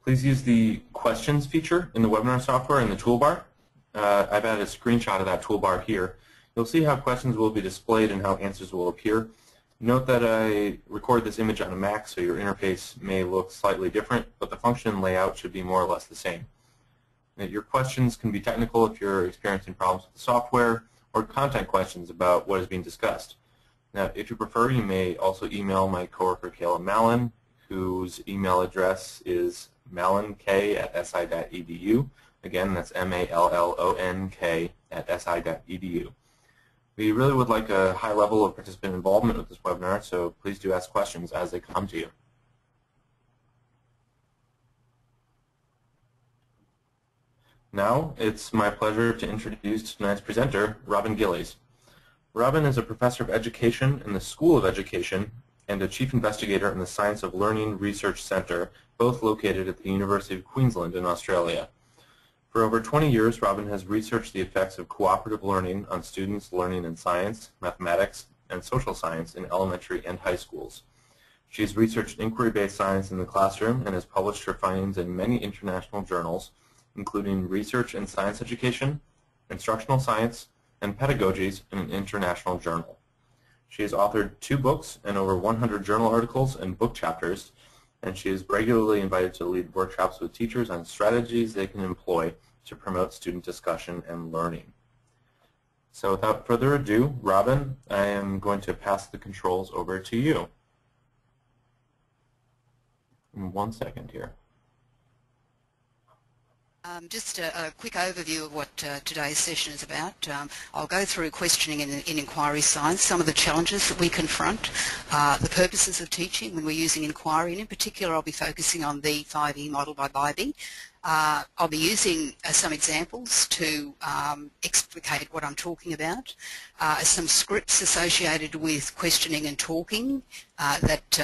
Please use the questions feature in the webinar software in the toolbar. I've added a screenshot of that toolbar here. You'll see how questions will be displayed and how answers will appear. Note that I recorded this image on a Mac, so your interface may look slightly different, but the function layout should be more or less the same. Your questions can be technical if you're experiencing problems with the software, or content questions about what is being discussed. Now, if you prefer, you may also email my coworker Kayla Mallon, whose email address is mallonk@si.edu. Again, that's mallonk@si.edu. We really would like a high level of participant involvement with this webinar, so please do ask questions as they come to you. Now, it's my pleasure to introduce tonight's presenter, Robyn Gillies. Robyn is a professor of education in the School of Education and a chief investigator in the Science of Learning Research Centre, both located at the University of Queensland in Australia. For over 20 years, Robyn has researched the effects of cooperative learning on students learning in science, mathematics, and social science in elementary and high schools. She has researched inquiry-based science in the classroom and has published her findings in many international journals, including Research in Science Education, Instructional Science, and Pedagogies in an international journal. She has authored 2 books and over 100 journal articles and book chapters, and she is regularly invited to lead workshops with teachers on strategies they can employ to promote student discussion and learning. So without further ado, Robyn, I am going to pass the controls over to you. In 1 second here. Just a quick overview of what today's session is about. I'll go through questioning in inquiry science, some of the challenges that we confront, the purposes of teaching when we're using inquiry, and in particular I'll be focusing on the 5E model by Bybee. I'll be using some examples to explicate what I'm talking about, some scripts associated with questioning and talking that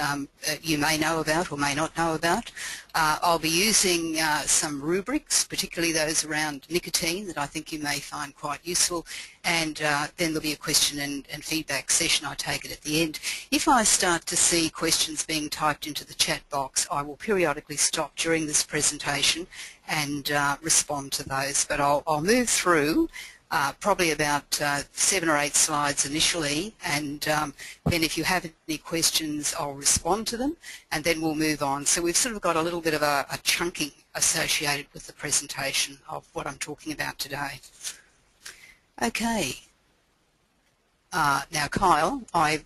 you may know about or may not know about. I'll be using some rubrics, particularly those around nicotine that I think you may find quite useful, and then there'll be a question and feedback session, I take it, at the end. If I start to see questions being typed into the chat box, I will periodically stop during this presentation and respond to those. But I'll move through probably about 7 or 8 slides initially, and then if you have any questions I'll respond to them, and then we'll move on. So we've sort of got a little bit of a chunking associated with the presentation of what I'm talking about today. Okay. Now Kyle, I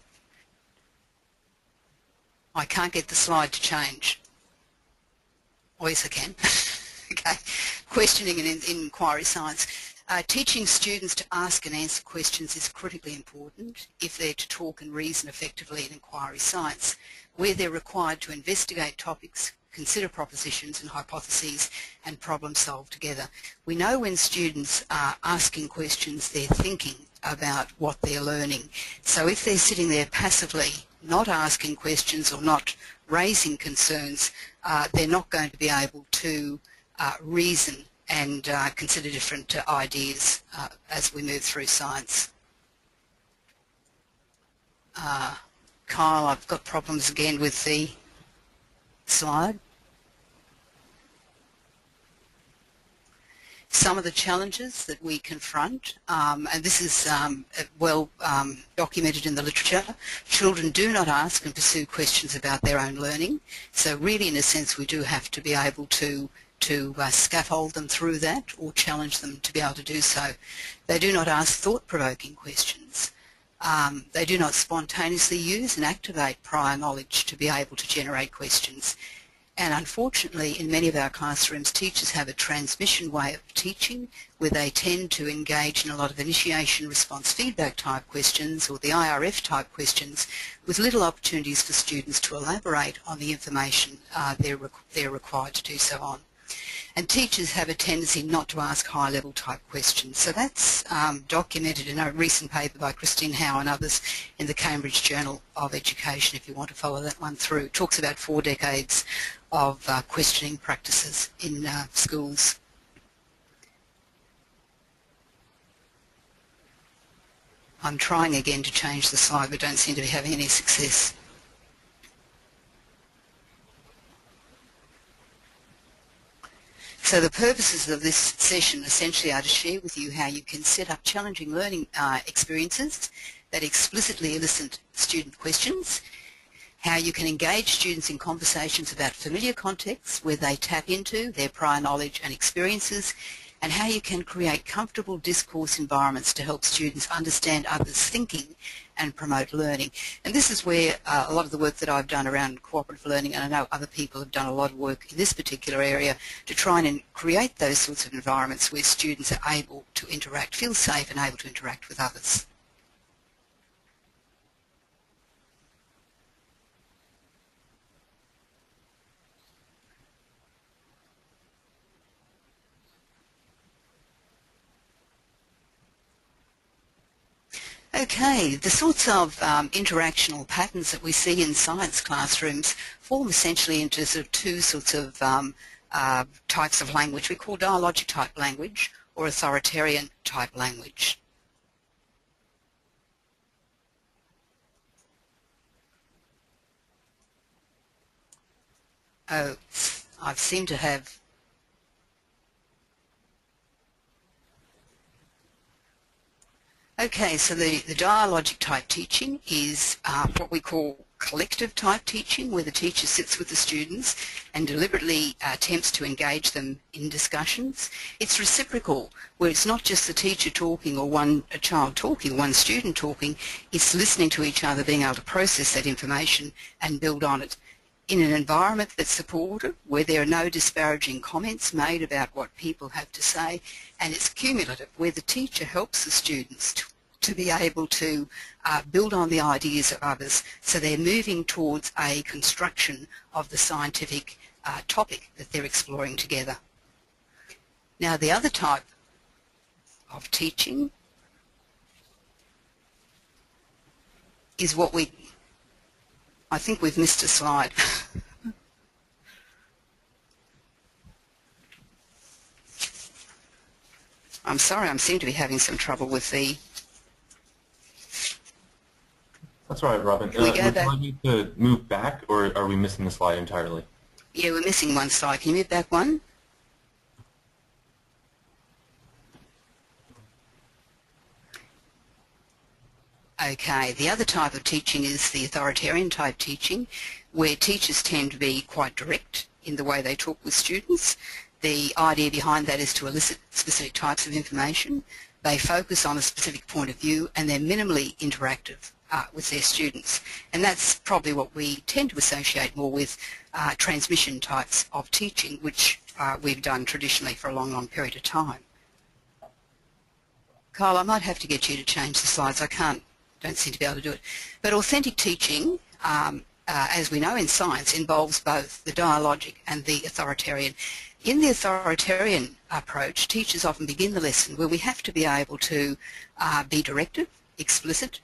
can't get the slide to change. Or yes I can. Okay. Questioning and inquiry science. Teaching students to ask and answer questions is critically important if they're to talk and reason effectively in inquiry science, where they're required to investigate topics, consider propositions and hypotheses, and problem solve together. We know when students are asking questions, they're thinking about what they're learning. So if they're sitting there passively, not asking questions or not raising concerns, they're not going to be able to reason and consider different ideas as we move through science. Kyle, I've got problems again with the slide. Some of the challenges that we confront, and this is well documented in the literature. Children do not ask and pursue questions about their own learning, so really in a sense we do have to be able to scaffold them through that or challenge them to be able to do so. They do not ask thought-provoking questions. They do not spontaneously use and activate prior knowledge to be able to generate questions. And unfortunately, in many of our classrooms, teachers have a transmission way of teaching where they tend to engage in a lot of initiation response feedback type questions or the IRF type questions with little opportunities for students to elaborate on the information they're required to do so on. And teachers have a tendency not to ask high-level type questions. So that's documented in a recent paper by Christine Howe and others in the Cambridge Journal of Education, if you want to follow that one through. It talks about 4 decades of questioning practices in schools. I'm trying again to change the slide, but don't seem to be having any success. So the purposes of this session essentially are to share with you how you can set up challenging learning experiences that explicitly elicit student questions, how you can engage students in conversations about familiar contexts where they tap into their prior knowledge and experiences, and how you can create comfortable discourse environments to help students understand others' thinking and promote learning. And this is where a lot of the work that I've done around cooperative learning, and I know other people have done a lot of work in this particular area to try and create those sorts of environments where students are able to interact, feel safe and able to interact with others. Okay, the sorts of interactional patterns that we see in science classrooms form essentially into sort of two sorts of types of language. We call dialogic type language or authoritarian type language. Oh, I seem to have... Okay, so the dialogic type teaching is what we call collective type teaching, where the teacher sits with the students and deliberately attempts to engage them in discussions. It's reciprocal, where it's not just the teacher talking or a child talking, one student talking, it's listening to each other, being able to process that information and build on it in an environment that's supportive, where there are no disparaging comments made about what people have to say, and it's cumulative, where the teacher helps the students to be able to build on the ideas of others, so they're moving towards a construction of the scientific topic that they're exploring together. Now, the other type of teaching is what I think we've missed a slide. I'm sorry, I seem to be having some trouble with the... That's all right, Robyn. Would you like me to move back, or are we missing the slide entirely? Yeah, we're missing one slide. Can you move back one? Okay, the other type of teaching is the authoritarian type teaching, where teachers tend to be quite direct in the way they talk with students. The idea behind that is to elicit specific types of information. They focus on a specific point of view, and they're minimally interactive with their students. And that's probably what we tend to associate more with transmission types of teaching, which we've done traditionally for a long, long period of time. Kyle, I might have to get you to change the slides. Don't seem to be able to do it. But authentic teaching, as we know in science, involves both the dialogic and the authoritarian. In the authoritarian approach, teachers often begin the lesson where we have to be able to be directive, explicit,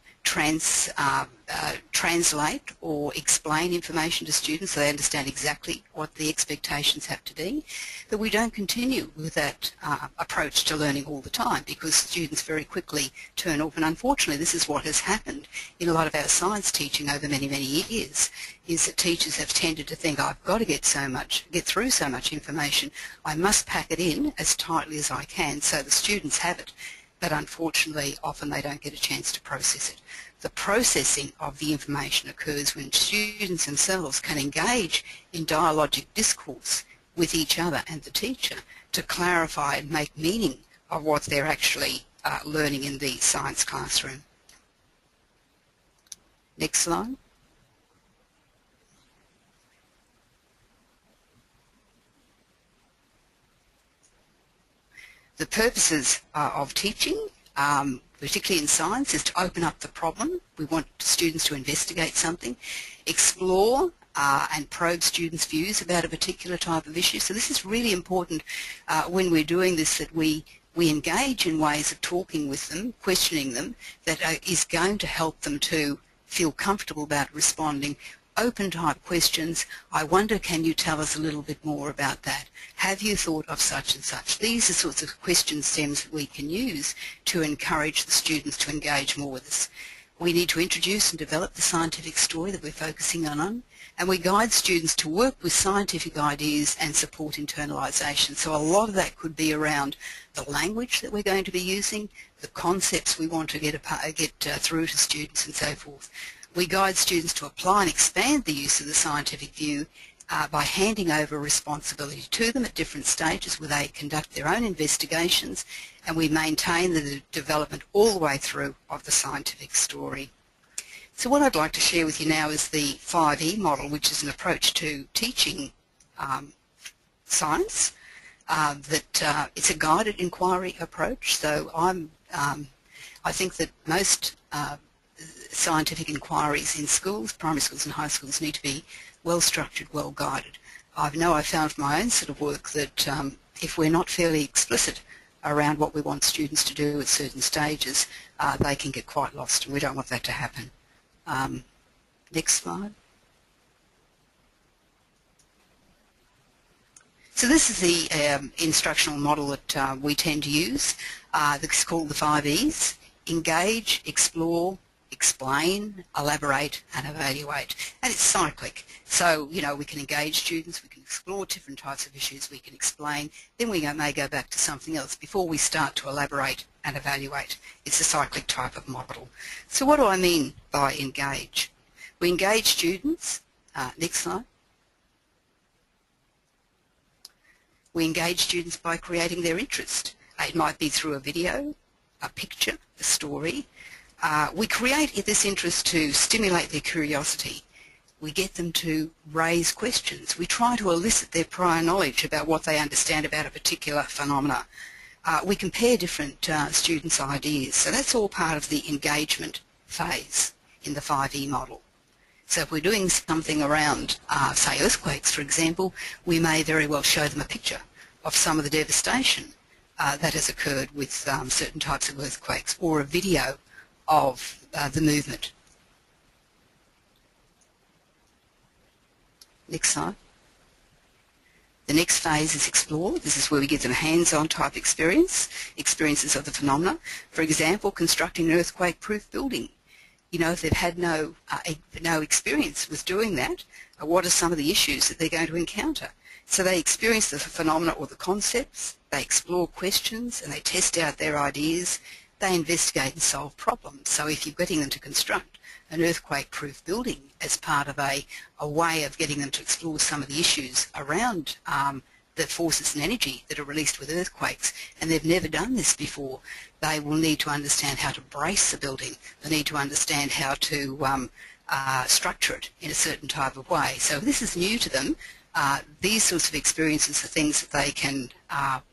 translate or explain information to students so they understand exactly what the expectations have to be. But we don't continue with that approach to learning all the time, because students very quickly turn off, and unfortunately this is what has happened in a lot of our science teaching over many, many years, is that teachers have tended to think, I've got to get through so much information, I must pack it in as tightly as I can so the students have it. But unfortunately, often they don't get a chance to process it. The processing of the information occurs when students themselves can engage in dialogic discourse with each other and the teacher to clarify and make meaning of what they're actually learning in the science classroom. Next slide. The purposes of teaching, particularly in science, is to open up the problem. We want students to investigate something, explore and probe students' views about a particular type of issue. So this is really important when we're doing this, that we engage in ways of talking with them, questioning them, that is going to help them to feel comfortable about responding. Open type questions. I wonder, can you tell us a little bit more about that? Have you thought of such and such? These are sorts of question stems that we can use to encourage the students to engage more with us. We need to introduce and develop the scientific story that we're focusing on, and we guide students to work with scientific ideas and support internalisation. So a lot of that could be around the language that we're going to be using, the concepts we want to get through to students and so forth. We guide students to apply and expand the use of the scientific view by handing over responsibility to them at different stages where they conduct their own investigations, and we maintain the development all the way through of the scientific story. So what I'd like to share with you now is the 5E model, which is an approach to teaching science. It's a guided inquiry approach. So I think that most scientific inquiries in schools, primary schools and high schools, need to be well structured, well guided. I found from my own sort of work that if we're not fairly explicit around what we want students to do at certain stages, they can get quite lost, and we don't want that to happen. Next slide. So this is the instructional model that we tend to use. It's called the 5Es: engage, explore, explain, elaborate and evaluate. And it's cyclic. So, you know, we can engage students, we can explore different types of issues, we can explain, then we may go back to something else before we start to elaborate and evaluate. It's a cyclic type of model. So what do I mean by engage? We engage students. Next slide. We engage students by creating their interest. It might be through a video, a picture, a story. We create this interest to stimulate their curiosity. We get them to raise questions. We try to elicit their prior knowledge about what they understand about a particular phenomena. We compare different students' ideas. So that's all part of the engagement phase in the 5E model. So if we're doing something around, say, earthquakes, for example, we may very well show them a picture of some of the devastation that has occurred with certain types of earthquakes, or a video of the movement. Next slide. The next phase is explore. This is where we give them hands-on type experiences of the phenomena. For example, constructing an earthquake-proof building. You know, if they've had no experience with doing that, what are some of the issues that they're going to encounter? So they experience the phenomena or the concepts, they explore questions, and they test out their ideas. They investigate and solve problems. So if you're getting them to construct an earthquake-proof building as part of a way of getting them to explore some of the issues around the forces and energy that are released with earthquakes, and they've never done this before, they will need to understand how to brace the building. They need to understand how to structure it in a certain type of way. So if this is new to them, these sorts of experiences are things that they can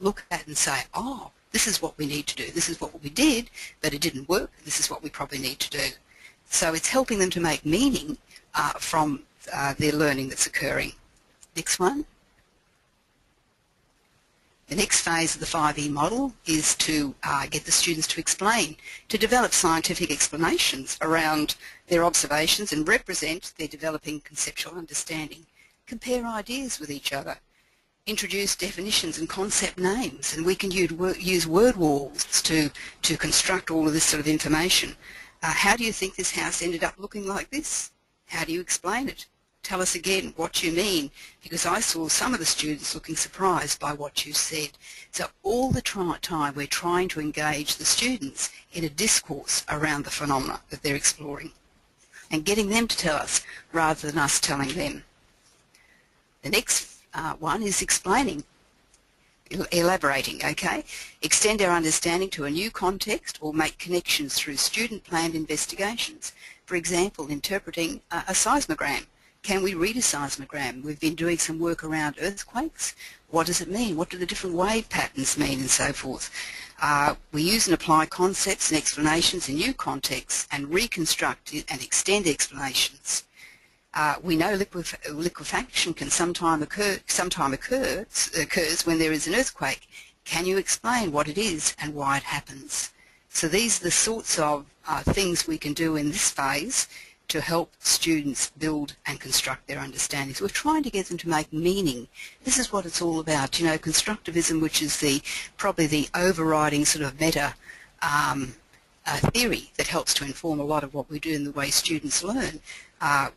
look at and say, oh, this is what we need to do. This is what we did, but it didn't work. This is what we probably need to do. So it's helping them to make meaning from their learning that's occurring. Next one. The next phase of the 5E model is to get the students to explain, to develop scientific explanations around their observations and represent their developing conceptual understanding, compare ideas with each other, introduce definitions and concept names, and we can use word walls to construct all of this sort of information. How do you think this house ended up looking like this? How do you explain it? Tell us again what you mean, because I saw some of the students looking surprised by what you said. So all the time we're trying to engage the students in a discourse around the phenomena that they're exploring and getting them to tell us rather than us telling them. The next one is explaining, elaborating, okay? Extend our understanding to a new context or make connections through student-planned investigations. For example, interpreting a seismogram. Can we read a seismogram? We've been doing some work around earthquakes. What does it mean? What do the different wave patterns mean and so forth? We use and apply concepts and explanations in new contexts and reconstruct and extend explanations. We know liquefaction can sometime occurs when there is an earthquake. Can you explain what it is and why it happens? So these are the sorts of things we can do in this phase to help students build and construct their understandings. We're trying to get them to make meaning. This is what it's all about. You know, constructivism, which is probably the overriding sort of meta theory that helps to inform a lot of what we do in the way students learn.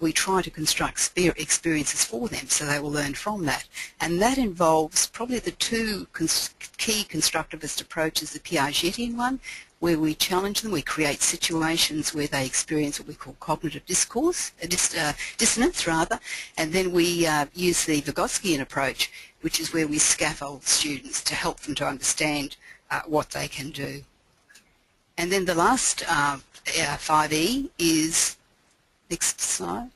We try to construct experiences for them so they will learn from that. And that involves probably the two key constructivist approaches, the Piagetian one, where we challenge them, we create situations where they experience what we call cognitive discourse, dissonance rather, and then we use the Vygotskian approach, which is where we scaffold students to help them to understand what they can do. And then the last 5E is, next slide,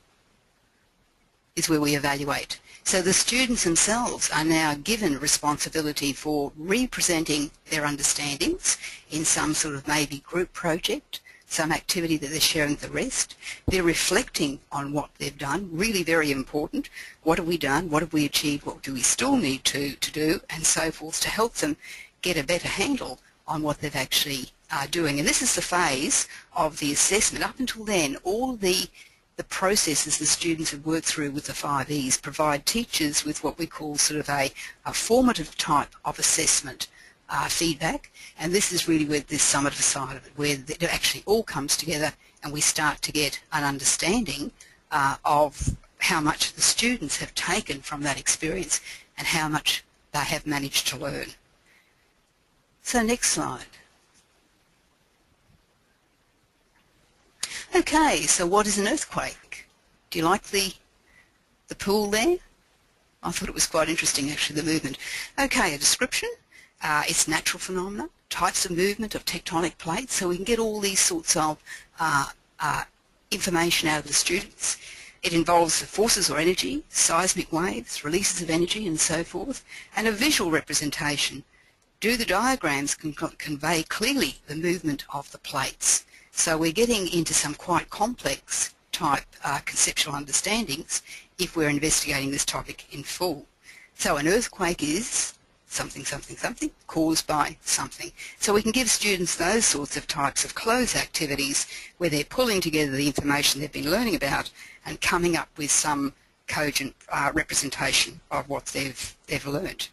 is where we evaluate. So the students themselves are now given responsibility for representing their understandings in some sort of maybe group project, some activity that they're sharing with the rest. They're reflecting on what they've done, really very important. What have we done? What have we achieved? What do we still need to do? And so forth, to help them get a better handle on what they've actually doing. And this is the phase of the assessment. Up until then, all the processes the students have worked through with the 5Es provide teachers with what we call sort of a formative type of assessment feedback, and this is really where this summative side of it, where it actually all comes together and we start to get an understanding of how much the students have taken from that experience and how much they have managed to learn. So next slide. Okay, so what is an earthquake? Do you like the pool there? I thought it was quite interesting actually, the movement. Okay, a description. It's natural phenomena, types of movement of tectonic plates, so we can get all these sorts of information out of the students. It involves forces or energy, seismic waves, releases of energy and so forth, and a visual representation. Do the diagrams convey clearly the movement of the plates? So we're getting into some quite complex type conceptual understandings if we're investigating this topic in full. So an earthquake is something, something, something, caused by something. So we can give students those sorts of types of close activities where they're pulling together the information they've been learning about and coming up with some cogent representation of what they've learned.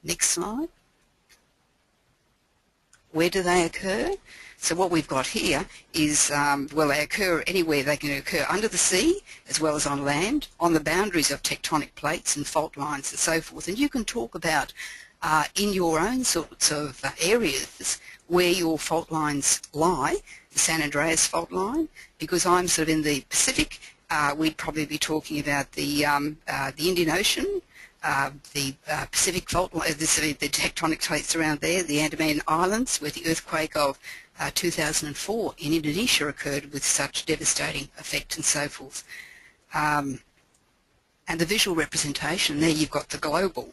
Next slide. Where do they occur? So what we've got here is, well, they occur anywhere. They can occur under the sea as well as on land, on the boundaries of tectonic plates and fault lines and so forth. And you can talk about in your own sorts of areas where your fault lines lie, the San Andreas fault line, because I'm sort of in the Pacific. We'd probably be talking about the Indian Ocean, the Pacific fault line, the tectonic plates around there, the Andaman Islands, where the earthquake of 2004 in Indonesia occurred with such devastating effect and so forth. And the visual representation, there you've got the global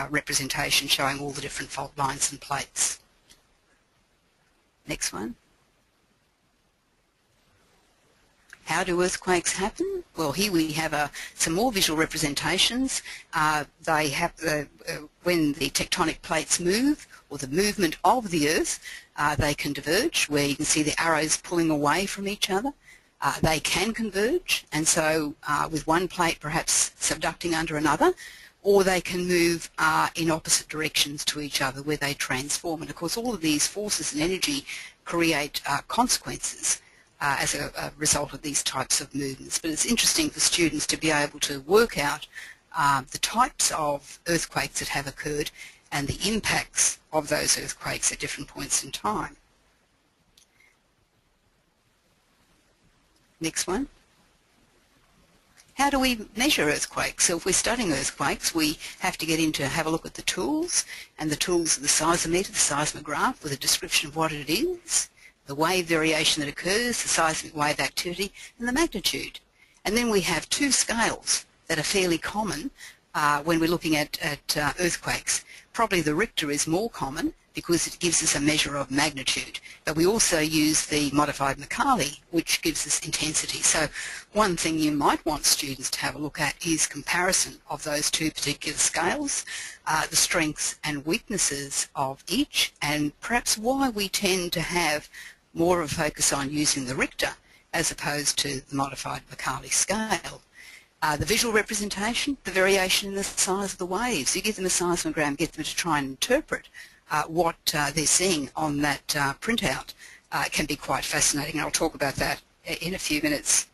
representation showing all the different fault lines and plates. Next one. How do earthquakes happen? Well, here we have some more visual representations. They have when the tectonic plates move, or the movement of the Earth, they can diverge, where you can see the arrows pulling away from each other. They can converge, and so with one plate perhaps subducting under another, or they can move in opposite directions to each other where they transform. And of course all of these forces and energy create consequences as a result of these types of movements. But it's interesting for students to be able to work out the types of earthquakes that have occurred and the impacts of those earthquakes at different points in time. Next one. How do we measure earthquakes? So if we're studying earthquakes, we have to have a look at the tools, and the tools are the seismometer, the seismograph, with a description of what it is, the wave variation that occurs, the seismic wave activity, and the magnitude. And then we have two scales that are fairly common when we're looking at earthquakes. Probably the Richter is more common because it gives us a measure of magnitude, but we also use the modified Mercalli, which gives us intensity. So one thing you might want students to have a look at is comparison of those two particular scales, the strengths and weaknesses of each, and perhaps why we tend to have more of a focus on using the Richter as opposed to the modified Mercalli scale. The visual representation, the variation in the size of the waves. You give them a seismogram, get them to try and interpret what they're seeing on that printout can be quite fascinating. I'll talk about that in a few minutes.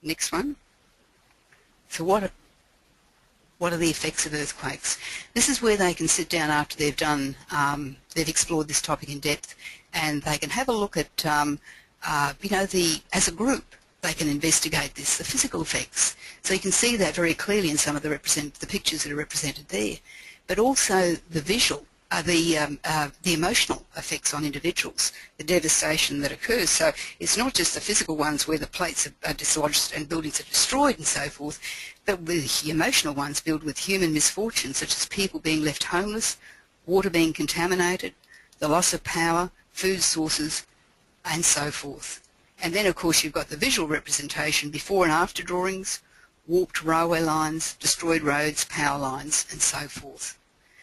Next one. So what are the effects of earthquakes? This is where they can sit down after they've done, they've explored this topic in depth, and they can have a look at, you know, as a group, they can investigate this, the physical effects. So you can see that very clearly in some of the pictures that are represented there, but also the visual, the emotional effects on individuals, the devastation that occurs. So it's not just the physical ones where the plates are dislodged and buildings are destroyed and so forth, but with the emotional ones filled with human misfortune, such as people being left homeless, water being contaminated, the loss of power, food sources, and so forth. And then, of course, you've got the visual representation, before and after drawings, warped railway lines, destroyed roads, power lines, and so forth.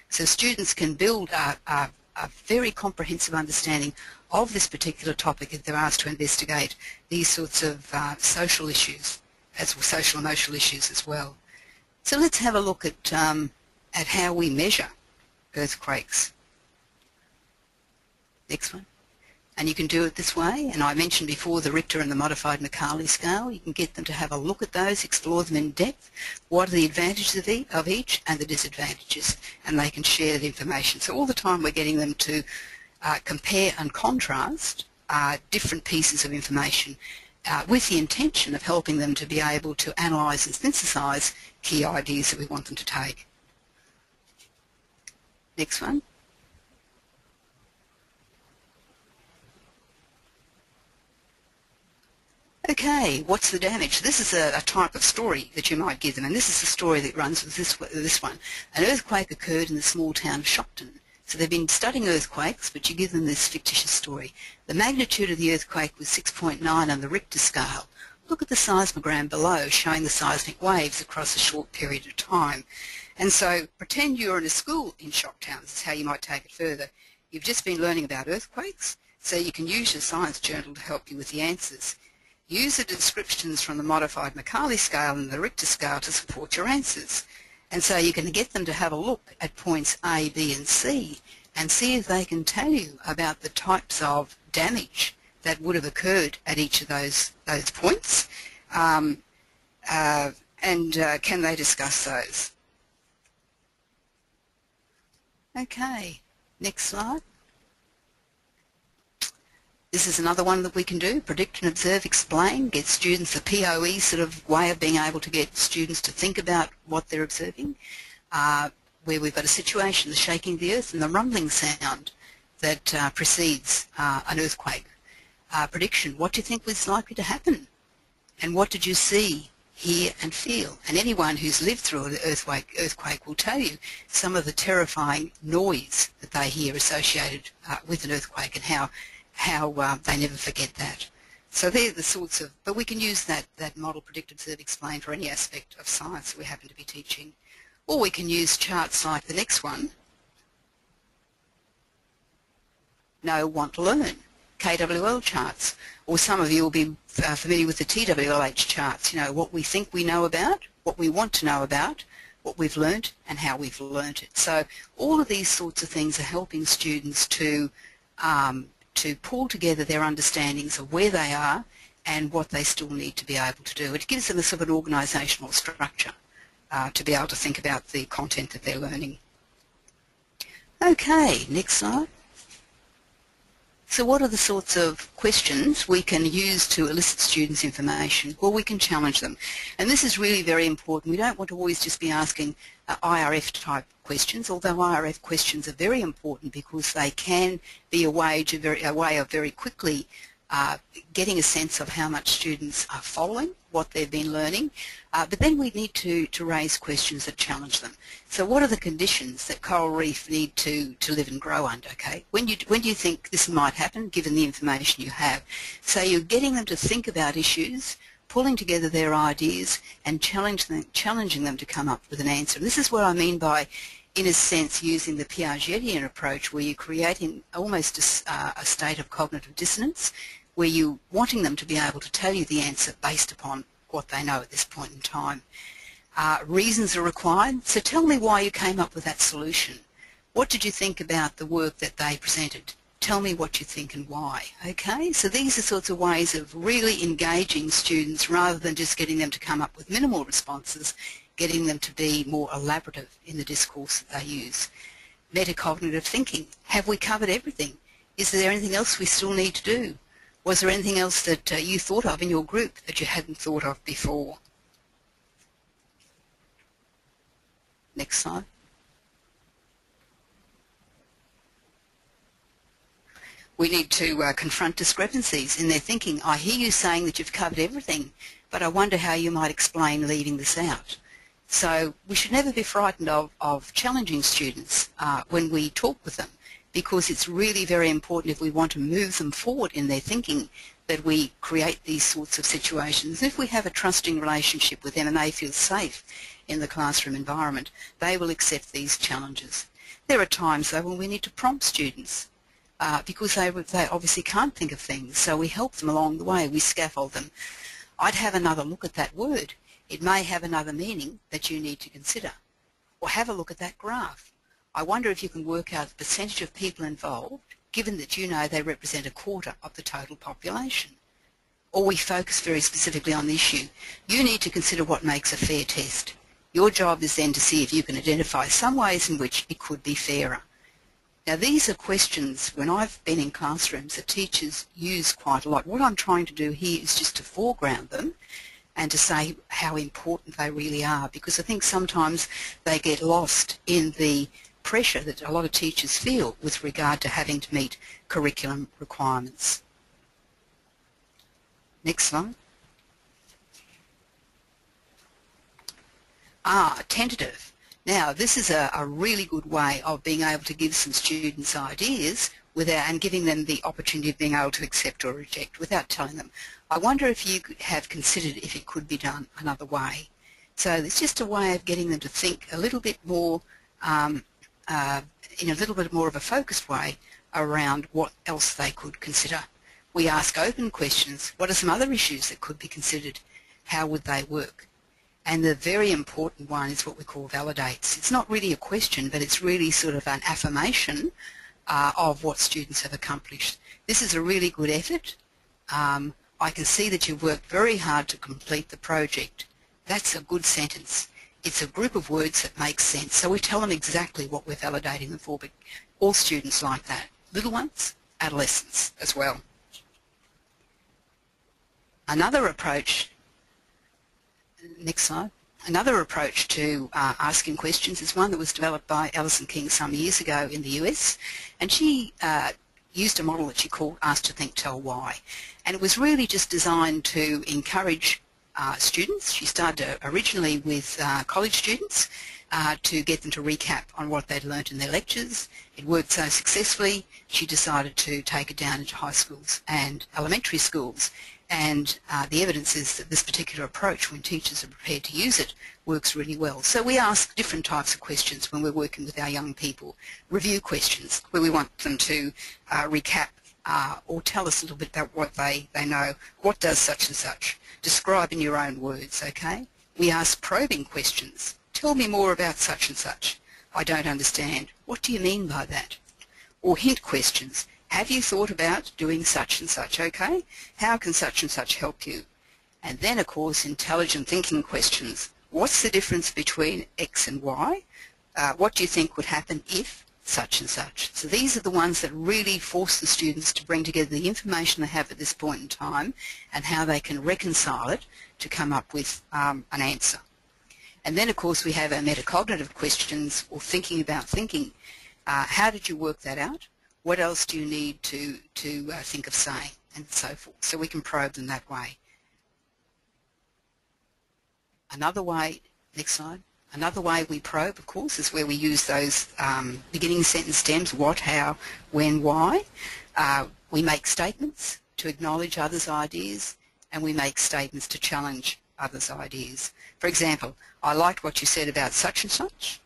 So students can build a very comprehensive understanding of this particular topic if they're asked to investigate these sorts of social issues, as well, social emotional issues as well. So let's have a look at how we measure earthquakes. Next one. And you can do it this way, and I mentioned before the Richter and the modified Mercalli scale. You can get them to have a look at those, explore them in depth, what are the advantages of each and the disadvantages, and they can share that information. So all the time we're getting them to compare and contrast different pieces of information with the intention of helping them to be able to analyse and synthesise key ideas that we want them to take. Next one. Okay, what's the damage? This is a type of story that you might give them, and this is the story that runs with this one. An earthquake occurred in the small town of Shockton. So they've been studying earthquakes, but you give them this fictitious story. The magnitude of the earthquake was 6.9 on the Richter scale. Look at the seismogram below, showing the seismic waves across a short period of time. And so pretend you're in a school in Shocktown. This is how you might take it further. You've just been learning about earthquakes, so you can use your science journal to help you with the answers. Use the descriptions from the modified Mercalli scale and the Richter scale to support your answers. And so you can get them to have a look at points A, B and C and see if they can tell you about the types of damage that would have occurred at each of those points, and can they discuss those. Okay, next slide. This is another one that we can do, predict and observe, explain, get students a POE sort of way of being able to get students to think about what they're observing, where we've got a situation, the shaking of the earth and the rumbling sound that precedes an earthquake. Prediction, what do you think was likely to happen? And what did you see, hear and feel? And anyone who's lived through an earthquake will tell you some of the terrifying noise that they hear associated with an earthquake and how they never forget that. So they're the sorts of, but we can use that model, predict, observe, explain for any aspect of science that we happen to be teaching. Or we can use charts like the next one, know, want, learn, KWL charts. Or some of you will be familiar with the TWLH charts, you know, what we think we know about, what we want to know about, what we've learnt and how we've learnt it. So all of these sorts of things are helping students to pull together their understandings of where they are and what they still need to be able to do. It gives them a sort of an organisational structure to be able to think about the content that they're learning. Okay, next slide. So what are the sorts of questions we can use to elicit students' information? Well, we can challenge them. And this is really very important. We don't want to always just be asking IRF type questions, although IRF questions are very important because they can be a way of very quickly getting a sense of how much students are following what they've been learning, but then we need to raise questions that challenge them. So what are the conditions that coral reef need to live and grow under? Okay, when do you think this might happen given the information you have? So you're getting them to think about issues, pulling together their ideas and challenging them to come up with an answer. And this is what I mean by, in a sense, using the Piagetian approach, where you're creating almost a state of cognitive dissonance, where you're wanting them to be able to tell you the answer based upon what they know at this point in time. Reasons are required, so tell me why you came up with that solution. What did you think about the work that they presented? Tell me what you think and why. Okay, so these are sorts of ways of really engaging students rather than just getting them to come up with minimal responses, getting them to be more elaborative in the discourse that they use. Metacognitive thinking. Have we covered everything? Is there anything else we still need to do? Was there anything else that you thought of in your group that you hadn't thought of before? Next slide. We need to confront discrepancies in their thinking. I hear you saying that you've covered everything, but I wonder how you might explain leaving this out. So we should never be frightened of challenging students when we talk with them, because it's really very important if we want to move them forward in their thinking that we create these sorts of situations. If we have a trusting relationship with them and they feel safe in the classroom environment, they will accept these challenges. There are times though when we need to prompt students because they obviously can't think of things, so we help them along the way, we scaffold them. I'd have another look at that word. It may have another meaning that you need to consider. Or have a look at that graph. I wonder if you can work out the percentage of people involved, given that you know they represent a quarter of the total population. Or we focus very specifically on the issue. You need to consider what makes a fair test. Your job is then to see if you can identify some ways in which it could be fairer. Now these are questions, when I've been in classrooms, that teachers use quite a lot. What I'm trying to do here is just to foreground them and to say how important they really are, because I think sometimes they get lost in the pressure that a lot of teachers feel with regard to having to meet curriculum requirements. Next slide. Tentative. Now, this is a really good way of being able to give some students ideas and giving them the opportunity of being able to accept or reject without telling them. I wonder if you have considered if it could be done another way. So it's just a way of getting them to think a little bit more, in a little bit more of a focused way around what else they could consider. We ask open questions. What are some other issues that could be considered? How would they work? And the very important one is what we call validates. It's not really a question, but it's really sort of an affirmation of what students have accomplished. This is a really good effort. I can see that you've worked very hard to complete the project. That's a good sentence. It's a group of words that makes sense. So we tell them exactly what we're validating them for, but all students like that. Little ones, adolescents as well. Another approach, next slide. Another approach to asking questions is one that was developed by Alison King some years ago in the US, and she used a model that she called Ask to Think, Tell Why. And it was really just designed to encourage students. She started originally with college students to get them to recap on what they'd learnt in their lectures. It worked so successfully, she decided to take it down into high schools and elementary schools. And the evidence is that this particular approach, when teachers are prepared to use it, works really well. So we ask different types of questions when we're working with our young people. Review questions, where we want them to recap or tell us a little bit about what they know. What does such and such? Describe in your own words, okay? We ask probing questions. Tell me more about such and such. I don't understand. What do you mean by that? Or hint questions. Have you thought about doing such and such, okay? How can such and such help you? And then, of course, intelligent thinking questions. What's the difference between X and Y? What do you think would happen if such and such? So these are the ones that really force the students to bring together the information they have at this point in time and how they can reconcile it to come up with an answer. And then, of course, we have our metacognitive questions, or thinking about thinking. How did you work that out? What else do you need to think of saying, and so forth. So we can probe them that way. Another way, next slide, another way we probe, of course, is where we use those beginning sentence stems, what, how, when, why. We make statements to acknowledge others' ideas, and we make statements to challenge others' ideas. For example, I liked what you said about such and such.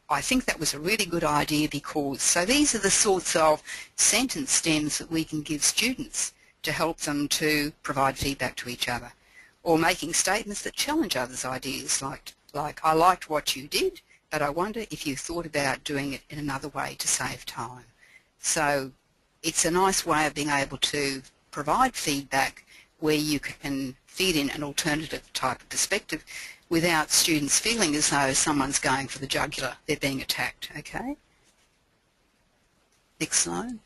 I think that was a really good idea because. So these are the sorts of sentence stems that we can give students to help them to provide feedback to each other. Or making statements that challenge others' ideas, like I liked what you did, but I wonder if you thought about doing it in another way to save time. So it's a nice way of being able to provide feedback where you can feed in an alternative type of perspective without students feeling as though someone's going for the jugular, they're being attacked, okay? Next slide.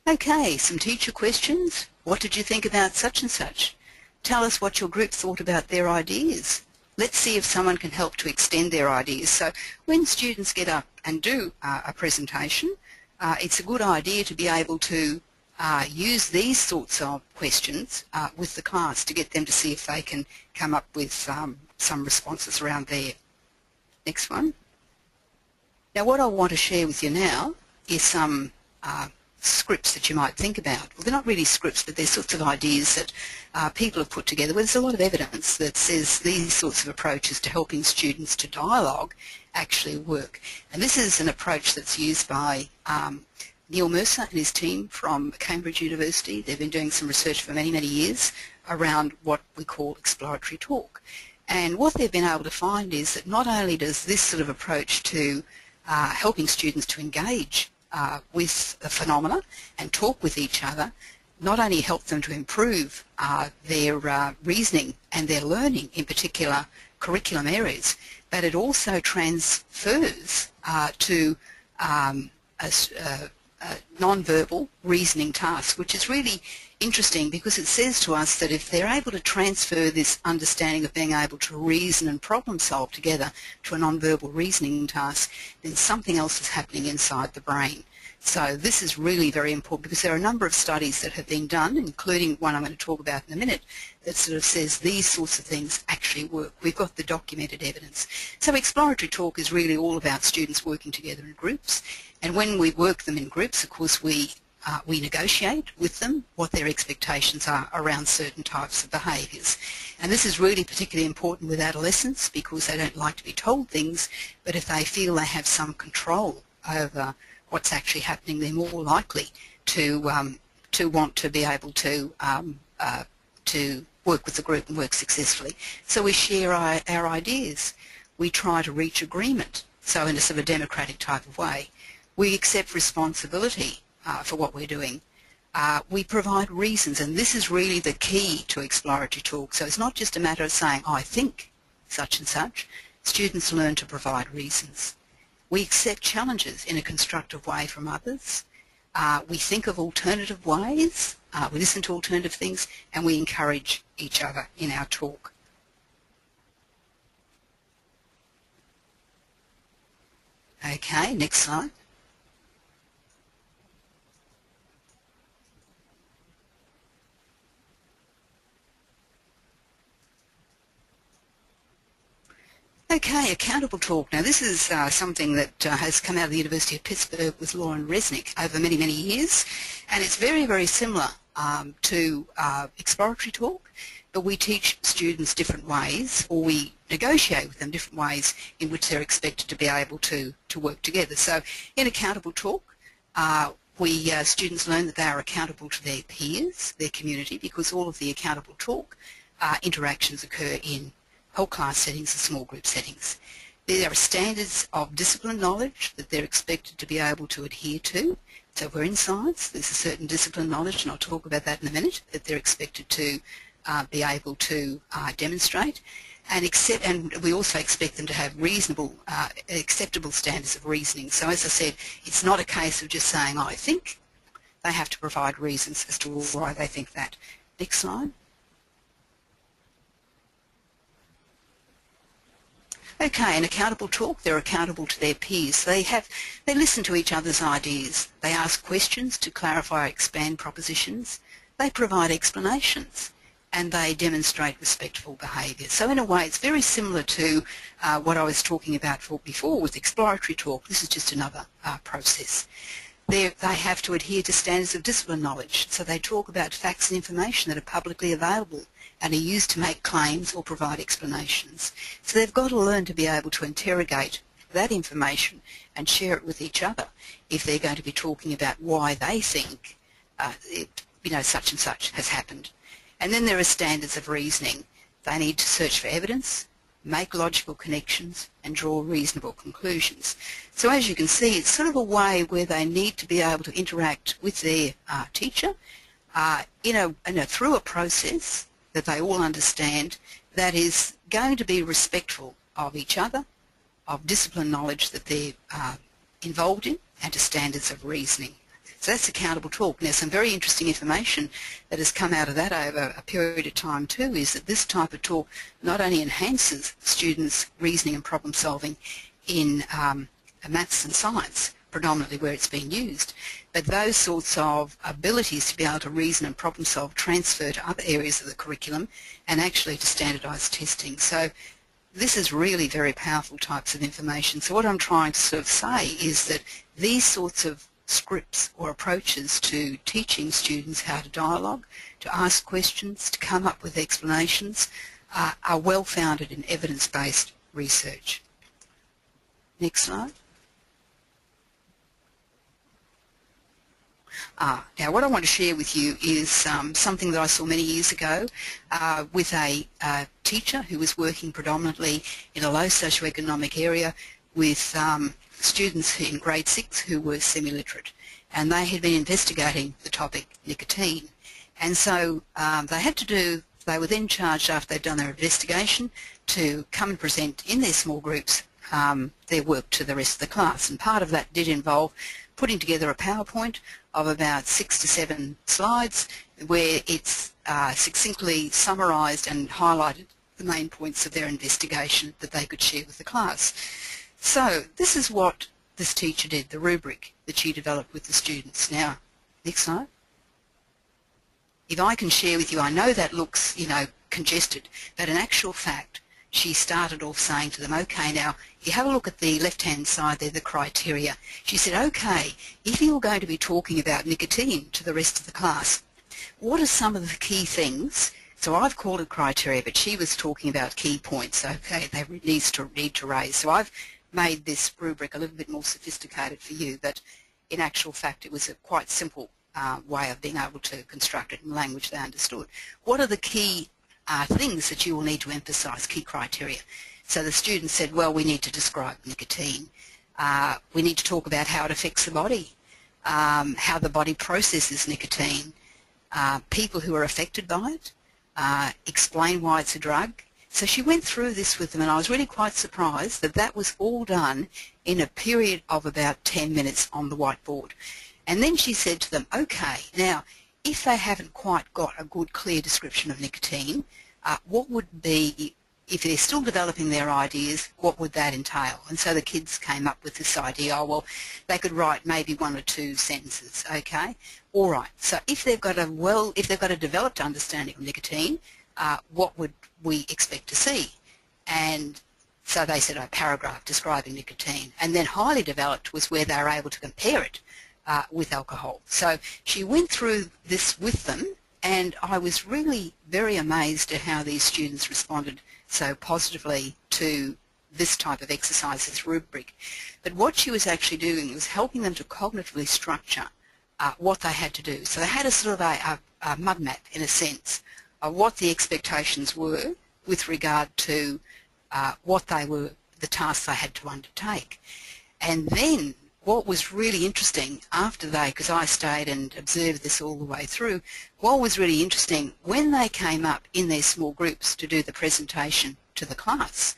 Okay, some teacher questions. What did you think about such and such? Tell us what your group thought about their ideas. Let's see if someone can help to extend their ideas. So when students get up and do a presentation, it's a good idea to be able to use these sorts of questions with the class to get them to see if they can come up with some responses around there. Next one. Now what I want to share with you now is some scripts that you might think about. Well, they're not really scripts, but they're sorts of ideas that people have put together. Well, there's a lot of evidence that says these sorts of approaches to helping students to dialogue actually work. And this is an approach that's used by Neil Mercer and his team from Cambridge University. They've been doing some research for many, many years around what we call exploratory talk. And what they've been able to find is that not only does this sort of approach to helping students to engage with the phenomena and talk with each other, not only help them to improve their reasoning and their learning in particular curriculum areas, but it also transfers to non-verbal reasoning tasks, which is really interesting because it says to us that if they're able to transfer this understanding of being able to reason and problem solve together to a non-verbal reasoning task, then something else is happening inside the brain. So this is really very important because there are a number of studies that have been done, including one I'm going to talk about in a minute, that sort of says these sorts of things actually work. We've got the documented evidence. So exploratory talk is really all about students working together in groups, and when we work them in groups, of course, we negotiate with them what their expectations are around certain types of behaviours. And this is really particularly important with adolescents because they don't like to be told things, but if they feel they have some control over what's actually happening, they're more likely to want to be able to work with the group and work successfully. So we share our ideas. We try to reach agreement, so in a sort of a democratic type of way. We accept responsibility for what we're doing. We provide reasons, and this is really the key to exploratory talk. So it's not just a matter of saying, I think such and such. Students learn to provide reasons. We accept challenges in a constructive way from others. We think of alternative ways. We listen to alternative things, and we encourage each other in our talk. Okay, next slide. Okay, accountable talk. Now this is something that has come out of the University of Pittsburgh with Lauren Resnick over many, many years, and it's very, very similar to exploratory talk, but we teach students different ways, or we negotiate with them different ways in which they're expected to be able to work together. So in accountable talk, students learn that they are accountable to their peers, their community, because all of the accountable talk interactions occur in whole class settings and small group settings. There are standards of discipline knowledge that they're expected to be able to adhere to. So we're in science, there's a certain discipline knowledge, and I'll talk about that in a minute, that they're expected to be able to demonstrate. And we also expect them to have reasonable, acceptable standards of reasoning. So as I said, it's not a case of just saying, I think. They have to provide reasons as to why they think that. Next slide. Okay, in accountable talk, they're accountable to their peers. They listen to each other's ideas. They ask questions to clarify or expand propositions. They provide explanations, and they demonstrate respectful behaviour. So in a way, it's very similar to what I was talking about before with exploratory talk. This is just another process. They have to adhere to standards of discipline knowledge. So they talk about facts and information that are publicly available and are used to make claims or provide explanations. So they've got to learn to be able to interrogate that information and share it with each other if they're going to be talking about why they think such and such has happened. And then there are standards of reasoning. They need to search for evidence, make logical connections and draw reasonable conclusions. So as you can see, it's sort of a way where they need to be able to interact with their teacher through a process that they all understand that is going to be respectful of each other, of discipline knowledge that they're involved in, and to standards of reasoning. So that's accountable talk. Now, some very interesting information that has come out of that over a period of time too is that this type of talk not only enhances students' reasoning and problem solving in maths and science, predominantly where it's been used, but those sorts of abilities to be able to reason and problem solve transfer to other areas of the curriculum and actually to standardised testing. So this is really very powerful types of information. So what I'm trying to sort of say is that these sorts of scripts or approaches to teaching students how to dialogue, to ask questions, to come up with explanations are well founded in evidence-based research. Next slide. Now what I want to share with you is something that I saw many years ago with a teacher who was working predominantly in a low socioeconomic area with students in grade 6 who were semi-literate, and they had been investigating the topic nicotine. And so they were then charged after they'd done their investigation to come and present in their small groups their work to the rest of the class. And part of that did involve putting together a PowerPoint of about 6 to 7 slides where it's succinctly summarised and highlighted the main points of their investigation that they could share with the class. So this is what this teacher did, the rubric that she developed with the students. Now, next slide. If I can share with you, I know that looks, congested, but in actual fact, she started off saying to them, okay, now, you have a look at the left-hand side there, the criteria. She said, okay, if you're going to be talking about nicotine to the rest of the class, what are some of the key things? So I've called it criteria, but she was talking about key points, okay, they need to raise. So I've made this rubric a little bit more sophisticated for you, but in actual fact it was a quite simple way of being able to construct it in language they understood. What are the key things that you will need to emphasise, key criteria? So the students said, well, we need to describe nicotine. We need to talk about how it affects the body, how the body processes nicotine, people who are affected by it, explain why it's a drug. So she went through this with them, and I was really quite surprised that that was all done in a period of about 10 minutes on the whiteboard. And then she said to them, okay, now, if they haven't quite got a good, clear description of nicotine, what would be, if they're still developing their ideas, what would that entail? And so the kids came up with this idea, oh, well, they could write maybe 1 or 2 sentences, okay? All right, so if they've got a developed understanding of nicotine, what would we expect to see? And so they said a paragraph describing nicotine. And then highly developed was where they were able to compare it with alcohol. So she went through this with them, and I was really very amazed at how these students responded so positively to this type of exercise, this rubric. But what she was actually doing was helping them to cognitively structure what they had to do. So they had a sort of a mud map, in a sense, of what the expectations were with regard to what they were, the tasks they had to undertake. And then what was really interesting after because I stayed and observed this all the way through, what was really interesting, when they came up in their small groups to do the presentation to the class,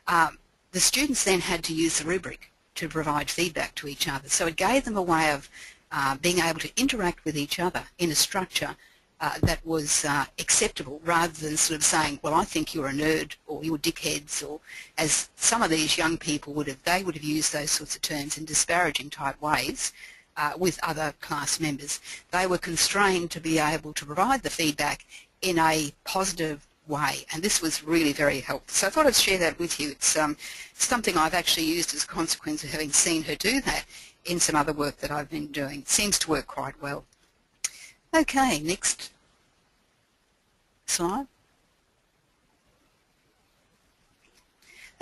the students then had to use the rubric to provide feedback to each other. So it gave them a way of being able to interact with each other in a structure that was acceptable, rather than sort of saying, well, I think you're a nerd, or you're dickheads, or as some of these young people would have, they would have used those sorts of terms in disparaging type ways with other class members. They were constrained to be able to provide the feedback in a positive way, and this was really very helpful. So I thought I'd share that with you. It's something I've actually used as a consequence of having seen her do that in some other work that I've been doing. It seems to work quite well. Okay, next slide.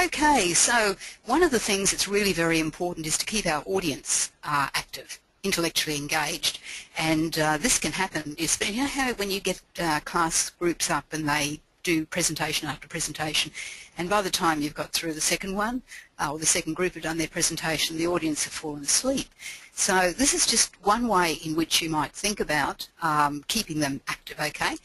Okay, so one of the things that's really very important is to keep our audience active, intellectually engaged, and this can happen. You know how when you get class groups up and they do presentation after presentation, and by the time you've got through the second one, or the second group have done their presentation, the audience have fallen asleep. So this is just one way in which you might think about keeping them active, okay,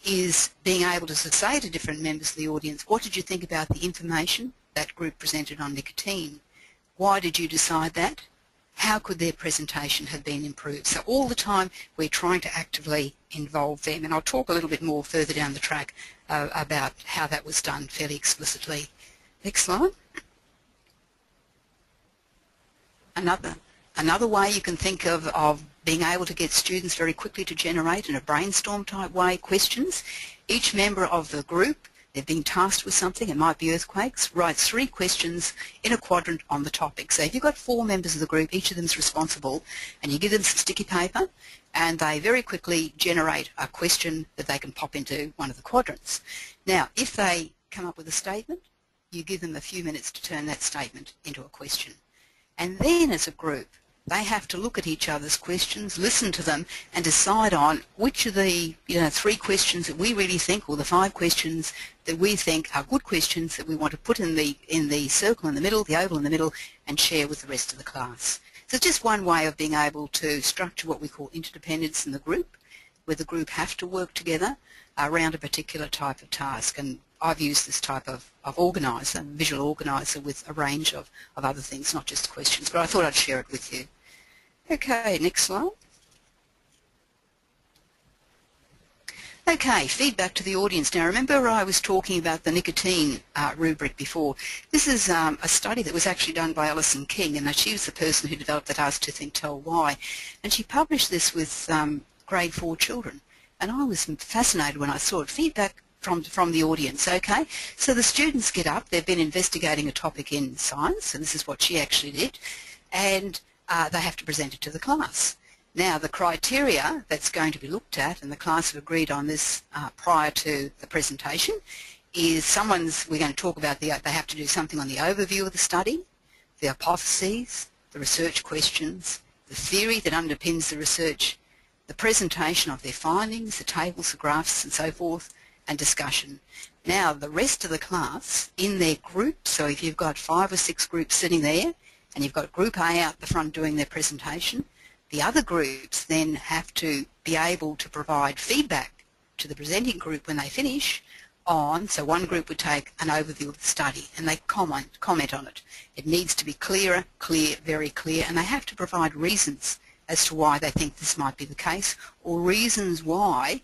is being able to say to different members of the audience, what did you think about the information that group presented on nicotine? Why did you decide that? How could their presentation have been improved? So all the time we're trying to actively involve them, and I'll talk a little bit more further down the track about how that was done fairly explicitly. Next slide. Another way you can think of being able to get students very quickly to generate in a brainstorm type way questions. Each member of the group, they've been tasked with something, it might be earthquakes, writes 3 questions in a quadrant on the topic. So if you've got 4 members of the group, each of them's responsible, and you give them some sticky paper, and they very quickly generate a question that they can pop into one of the quadrants. Now, if they come up with a statement, you give them a few minutes to turn that statement into a question. And then as a group, they have to look at each other's questions, listen to them, and decide on which of the 3 questions that we really think, or the 5 questions that we think are good questions that we want to put in the circle in the middle, the oval in the middle, and share with the rest of the class. So it's just one way of being able to structure what we call interdependence in the group, where the group have to work together around a particular type of task. And I've used this type of organiser, visual organiser, with a range of other things, not just questions, but I thought I'd share it with you. Okay, next slide. Okay, feedback to the audience. Now remember I was talking about the nicotine rubric before. This is a study that was actually done by Alison King, and she was the person who developed that Ask to Think-Tel Why. And she published this with grade 4 children. And I was fascinated when I saw it. Feedback from the audience, okay? So the students get up, they've been investigating a topic in science, and this is what she actually did, and they have to present it to the class. Now the criteria that's going to be looked at, and the class have agreed on this prior to the presentation, is we're going to talk about they have to do something on the overview of the study, the hypotheses, the research questions, the theory that underpins the research, the presentation of their findings, the tables, the graphs and so forth, and discussion. Now the rest of the class in their group, so if you've got 5 or 6 groups sitting there and you've got group A out the front doing their presentation, the other groups then have to be able to provide feedback to the presenting group when they finish on, so one group would take an overview of the study and they comment on it. It needs to be clear, very clear, and they have to provide reasons as to why they think this might be the case, or reasons why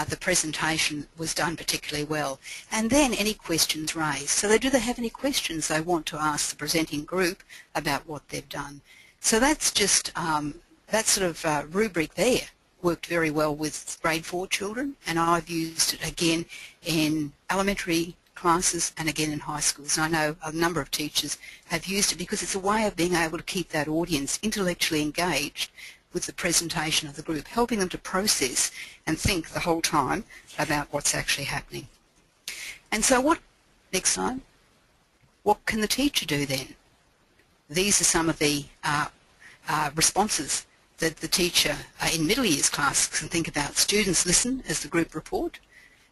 the presentation was done particularly well. And then any questions raised. So do they have any questions they want to ask the presenting group about what they've done? So that's just, that sort of rubric there worked very well with grade 4 children, and I've used it again in elementary classes and again in high schools. And I know a number of teachers have used it because it's a way of being able to keep that audience intellectually engaged with the presentation of the group, helping them to process and think the whole time about what's actually happening. And so next slide, what can the teacher do then? These are some of the responses that the teacher in middle years classes can think about. Students listen as the group report,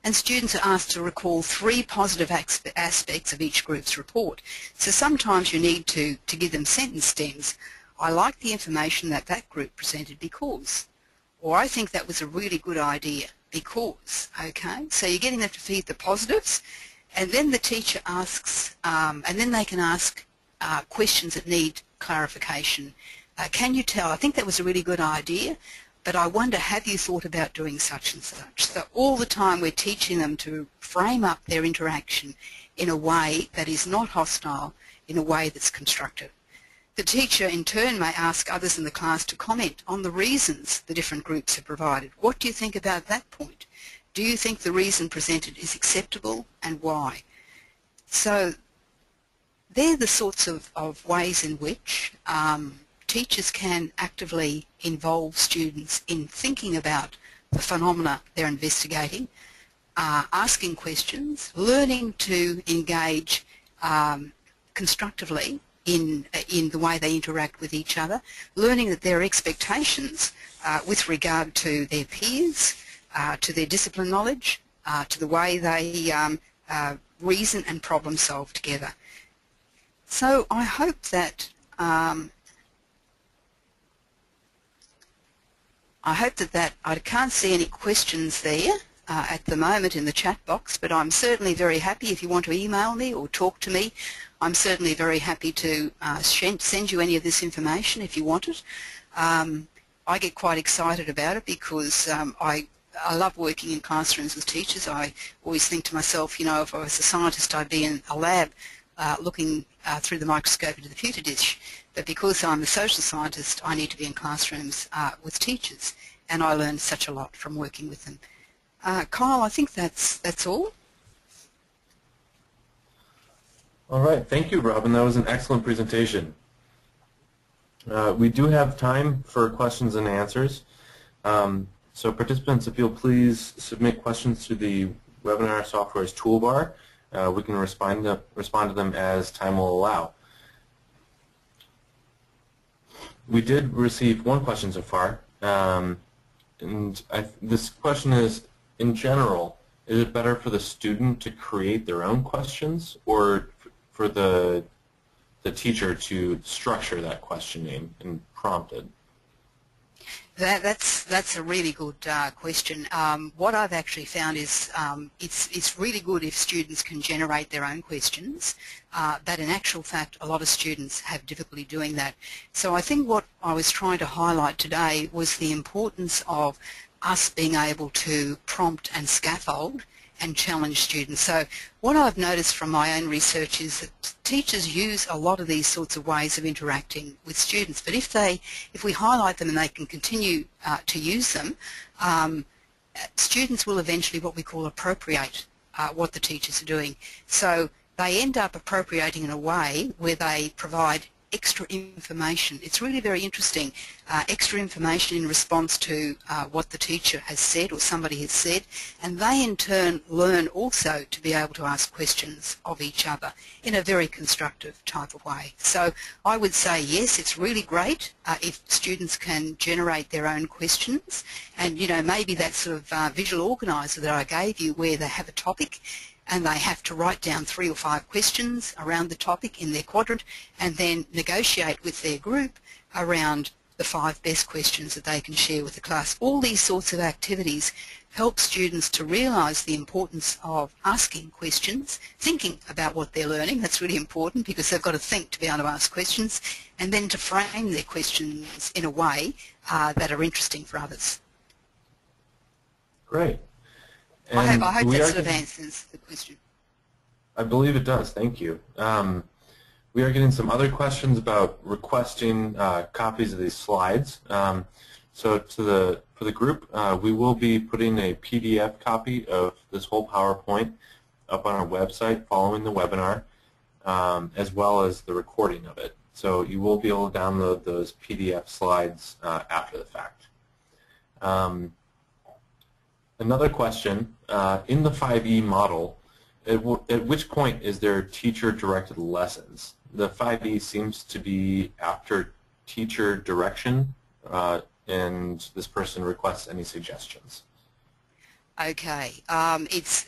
and students are asked to recall 3 positive aspects of each group's report. So sometimes you need to give them sentence stems. I like the information that group presented because, or I think that was a really good idea because, okay? So you're getting them to feed the positives, and then the teacher asks, and then they can ask questions that need clarification. Can you tell, I think that was a really good idea, but I wonder, have you thought about doing such and such? So all the time we're teaching them to frame up their interaction in a way that is not hostile, in a way that's constructive. The teacher in turn may ask others in the class to comment on the reasons the different groups have provided. What do you think about that point? Do you think the reason presented is acceptable, and why? So they're the sorts of ways in which teachers can actively involve students in thinking about the phenomena they're investigating, asking questions, learning to engage constructively in the way they interact with each other, learning that there are expectations with regard to their peers, to their discipline knowledge, to the way they reason and problem solve together. So I hope that I can't see any questions there at the moment in the chat box, but I'm certainly very happy if you want to email me or talk to me. I'm certainly very happy to send you any of this information if you want it. I get quite excited about it because I love working in classrooms with teachers. I always think to myself, you know, if I was a scientist, I'd be in a lab looking through the microscope into the petri dish. But because I'm a social scientist, I need to be in classrooms with teachers, and I learn such a lot from working with them. Kyle, I think that's all. All right, thank you, Robyn. That was an excellent presentation. We do have time for questions and answers. So participants, if you'll please submit questions to the webinar software's toolbar, we can respond to them as time will allow. We did receive one question so far, and this question is, in general, is it better for the student to create their own questions or for the teacher to structure that questioning and prompt it? That's a really good question. What I've actually found is it's really good if students can generate their own questions, but in actual fact a lot of students have difficulty doing that. So I think what I was trying to highlight today was the importance of us being able to prompt and scaffold and challenge students. So what I've noticed from my own research is that teachers use a lot of these sorts of ways of interacting with students, but if we highlight them and they can continue to use them, students will eventually what we call appropriate what the teachers are doing. So they end up appropriating in a way where they provide extra information. It's really very interesting. Extra information in response to what the teacher has said or somebody has said, and they in turn learn also to be able to ask questions of each other in a very constructive type of way. So I would say yes, it's really great if students can generate their own questions, and you know, maybe that sort of visual organiser that I gave you where they have a topic and they have to write down 3 or 5 questions around the topic in their quadrant and then negotiate with their group around the 5 best questions that they can share with the class. All these sorts of activities help students to realise the importance of asking questions, thinking about what they're learning. That's really important because they've got to think to be able to ask questions, and then to frame their questions in a way that are interesting for others. Great. I hope that sort of answers the question. I believe it does. Thank you. We are getting some other questions about requesting copies of these slides. So for the group, we will be putting a PDF copy of this whole PowerPoint up on our website following the webinar, as well as the recording of it. So you will be able to download those PDF slides after the fact. Another question, in the 5E model, at which point is there teacher-directed lessons? The 5E seems to be after teacher direction, and this person requests any suggestions. Okay, it's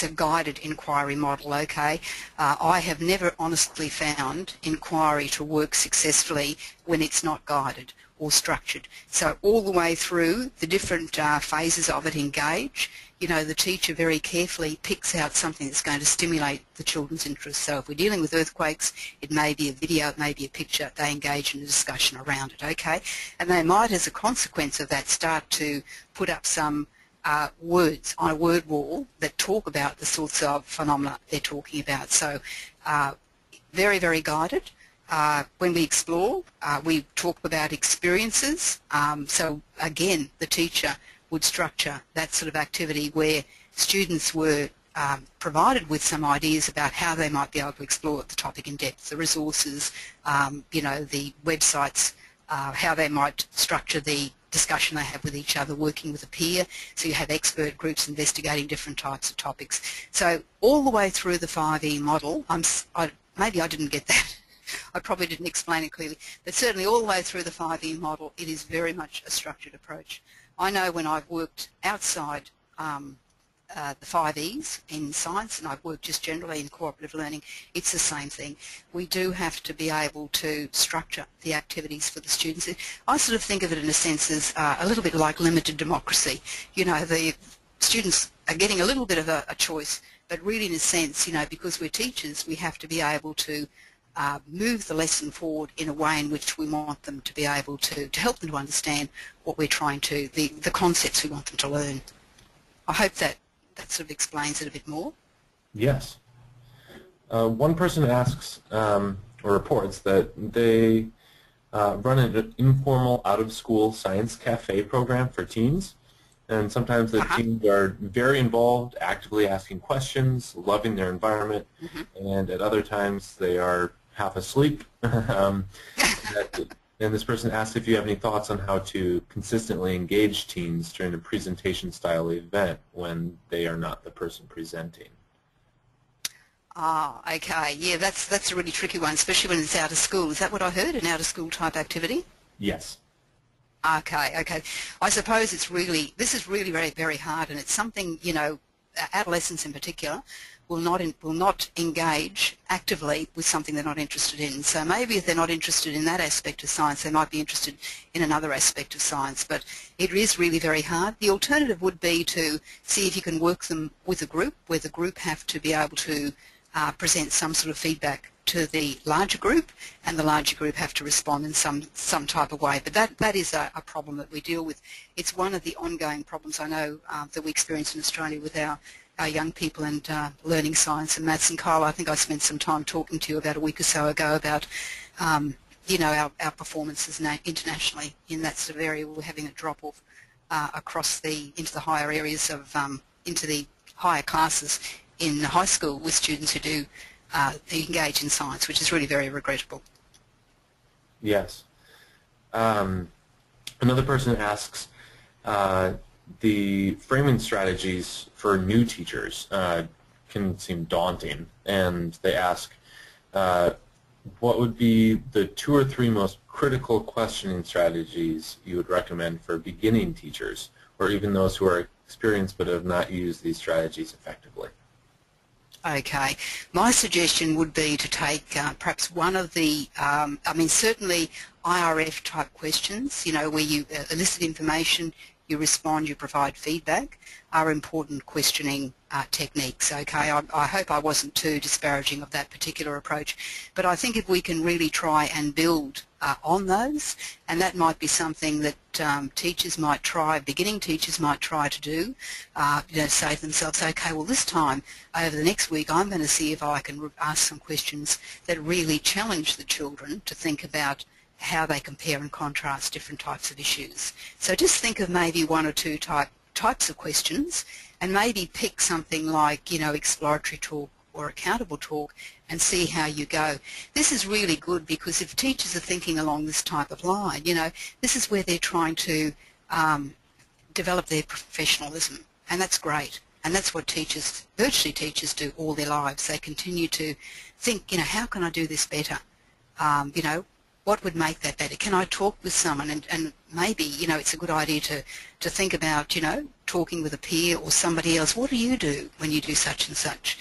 a guided inquiry model. Okay, I have never honestly found inquiry to work successfully when it's not guided or structured. So all the way through the different phases of it, engage. You know, the teacher very carefully picks out something that's going to stimulate the children's interest. So if we're dealing with earthquakes, it may be a video, it may be a picture. They engage in a discussion around it, okay? And they might, as a consequence of that, start to put up some words on a word wall that talk about the sorts of phenomena they're talking about. So very, very guided. When we explore, we talk about experiences. So again, the teacher would structure that sort of activity where students were provided with some ideas about how they might be able to explore the topic in depth, the resources, you know, the websites, how they might structure the discussion they have with each other, working with a peer. So you have expert groups investigating different types of topics. So all the way through the 5E model, maybe I didn't get that. I probably didn't explain it clearly, but certainly all the way through the 5E model, it is very much a structured approach. I know when I've worked outside the 5Es in science, and I've worked just generally in cooperative learning, it's the same thing. We do have to be able to structure the activities for the students. I sort of think of it in a sense as a little bit like limited democracy. You know, the students are getting a little bit of a choice, but really in a sense, you know, because we're teachers, we have to be able to move the lesson forward in a way in which we want them to be able to help them to understand what we're trying to, the concepts we want them to learn. I hope that sort of explains it a bit more. Yes. One person asks or reports that they run an informal out-of-school science cafe program for teens, and sometimes the teens are very involved, actively asking questions, loving their environment, and at other times they are half asleep. And this person asks if you have any thoughts on how to consistently engage teens during a presentation-style event when they are not the person presenting. Ah, okay. Yeah, that's a really tricky one, especially when it's out of school. Is that what I heard, an out-of-school type activity? Yes. Okay, okay. I suppose this is really very, very hard, and it's something, you know, adolescents in particular will not engage actively with something they're not interested in. So maybe if they're not interested in that aspect of science, they might be interested in another aspect of science. But it is really very hard. The alternative would be to see if you can work them with a group, where the group have to be able to present some sort of feedback to the larger group, and the larger group have to respond in some type of way. But that is a problem that we deal with. It's one of the ongoing problems I know that we experience in Australia with our young people and learning science and maths. And Kyle, I think I spent some time talking to you about a week or so ago about you know, our performances internationally in that sort of area. We're having a drop-off across into the higher areas of into the higher classes in high school with students who do engage in science, which is really very regrettable. Yes. Another person asks, the framing strategies for new teachers can seem daunting, and they ask, what would be the 2 or 3 most critical questioning strategies you would recommend for beginning teachers, or even those who are experienced but have not used these strategies effectively? Okay. My suggestion would be to take perhaps one of the, I mean, certainly IRF type questions, you know, where you elicit information, you respond, you provide feedback, are important questioning techniques. Okay, I hope I wasn't too disparaging of that particular approach, but I think if we can really try and build on those, and that might be something that teachers might try, beginning teachers might try to do, you know, say to themselves, okay, well this time over the next week I'm going to see if I can ask some questions that really challenge the children to think about how they compare and contrast different types of issues. So just think of maybe 1 or 2 types of questions, and maybe pick something like, you know, exploratory talk or accountable talk, and see how you go. This is really good because if teachers are thinking along this type of line, you know, this is where they're trying to develop their professionalism, and that's great. And that's what teachers, virtually teachers, do all their lives. They continue to think, you know, how can I do this better? You know, what would make that better? Can I talk with someone? And maybe, you know, it's a good idea to think about, you know, talking with a peer or somebody else. What do you do when you do such and such?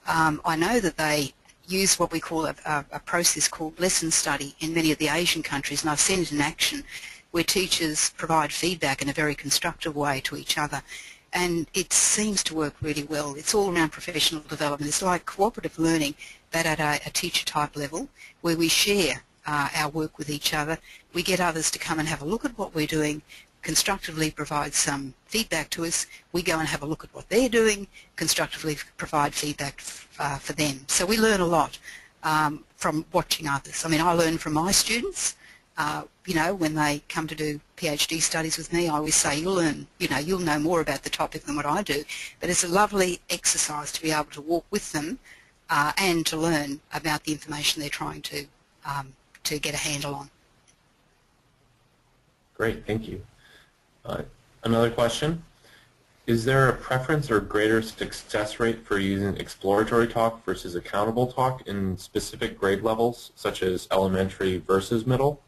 I know that they use what we call a process called lesson study in many of the Asian countries, and I've seen it in action, where teachers provide feedback in a very constructive way to each other. And it seems to work really well. It's all around professional development. It's like cooperative learning, but at a teacher type level, where we share our work with each other. We get others to come and have a look at what we're doing, constructively provide some feedback to us. We go and have a look at what they're doing, constructively provide feedback for them. So we learn a lot from watching others. I mean, I learn from my students. You know, when they come to do PhD studies with me, I always say, you'll learn, you know, you'll know more about the topic than what I do. But it's a lovely exercise to be able to walk with them and to learn about the information they're trying to get a handle on. Great, thank you. Another question. Is there a preference or greater success rate for using exploratory talk versus accountable talk in specific grade levels, such as elementary versus middle?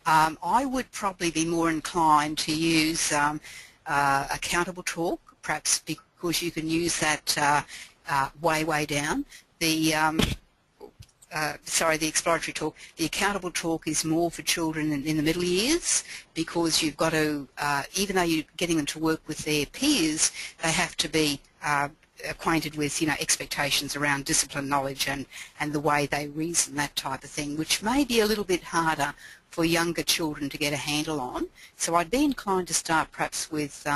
I would probably be more inclined to use accountable talk, perhaps because you can use that way down. The the exploratory talk. The accountable talk is more for children in the middle years, because you've got to, even though you're getting them to work with their peers, they have to be acquainted with, expectations around discipline, knowledge, and the way they reason, that type of thing, which may be a little bit harder for younger children to get a handle on. So I'd be inclined to start perhaps with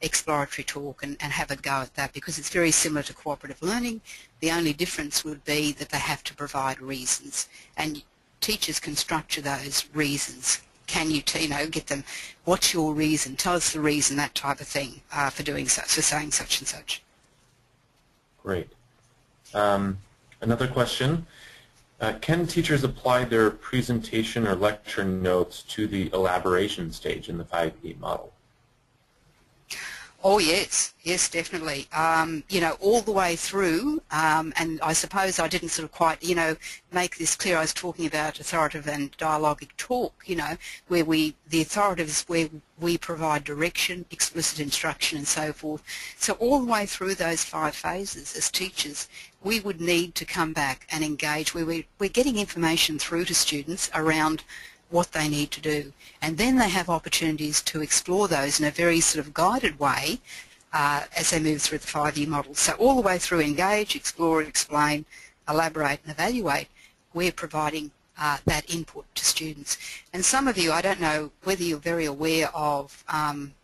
exploratory talk and have a go at that, because it's very similar to cooperative learning. The only difference would be that they have to provide reasons, and teachers can structure those reasons. Can you, get them, what's your reason, tell us the reason, that type of thing, for doing such, for saying such and such. Great. Another question. Can teachers apply their presentation or lecture notes to the elaboration stage in the 5E model? Oh yes, yes, definitely. All the way through, and I suppose I didn't sort of quite, make this clear. I was talking about authoritative and dialogic talk, where the authoritative is where we provide direction, explicit instruction and so forth. So all the way through those 5 phases as teachers, we would need to come back and engage where we're getting information through to students around what they need to do, and then they have opportunities to explore those in a very sort of guided way as they move through the 5-year model. So all the way through engage, explore, explain, elaborate and evaluate, we're providing that input to students. And some of you, I don't know whether you're very aware of,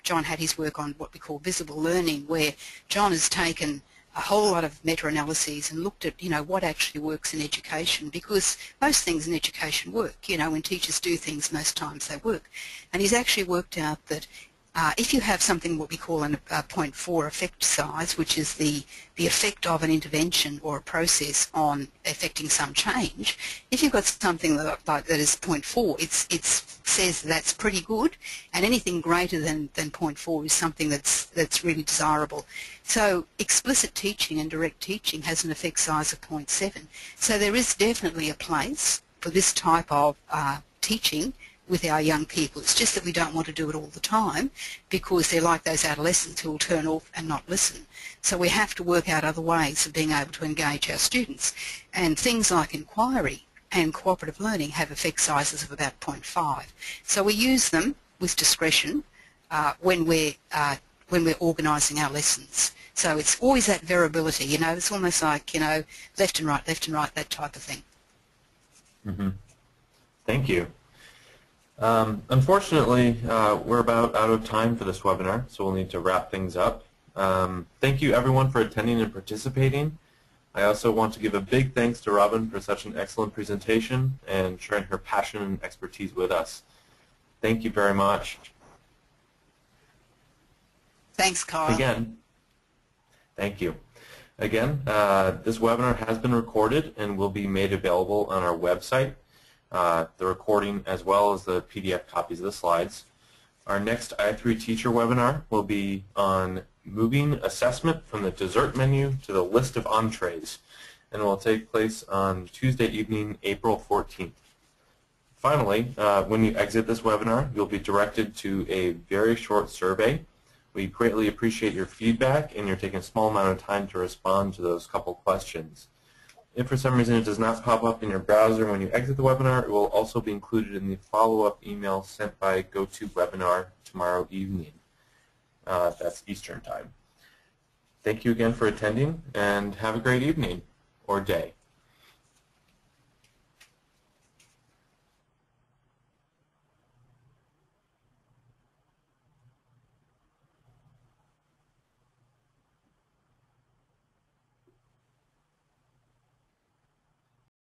John had his work on what we call visible learning, where John has taken a whole lot of meta-analyses and looked at, what actually works in education, because most things in education work. When teachers do things, most times they work. And he's actually worked out that if you have something what we call a 0.4 effect size, which is the effect of an intervention or a process on affecting some change, if you've got something that is 0.4, it says that's pretty good, and anything greater than 0.4 is something that's really desirable. So explicit teaching and direct teaching has an effect size of 0.7. So there is definitely a place for this type of teaching with our young people. It's just that we don't want to do it all the time, because they're like those adolescents who will turn off and not listen. So we have to work out other ways of being able to engage our students. And things like inquiry and cooperative learning have effect sizes of about 0.5. So we use them with discretion when we're organising our lessons. So it's always that variability, it's almost like, left and right, that type of thing. Mm-hmm. Thank you. Unfortunately, we're about out of time for this webinar, so we'll need to wrap things up. Thank you everyone for attending and participating. I also want to give a big thanks to Robyn for such an excellent presentation and sharing her passion and expertise with us. Thank you very much. Thanks, Kyle. Again, thank you. Again, this webinar has been recorded and will be made available on our website. The recording as well as the PDF copies of the slides. Our next I3 Teacher webinar will be on moving assessment from the dessert menu to the list of entrees, and will take place on Tuesday evening, April 14th. Finally, when you exit this webinar, you'll be directed to a very short survey. We greatly appreciate your feedback, and you're taking a small amount of time to respond to those couple questions. If for some reason it does not pop up in your browser when you exit the webinar, it will also be included in the follow-up email sent by GoToWebinar tomorrow evening. That's Eastern Time. Thank you again for attending, and have a great evening or day.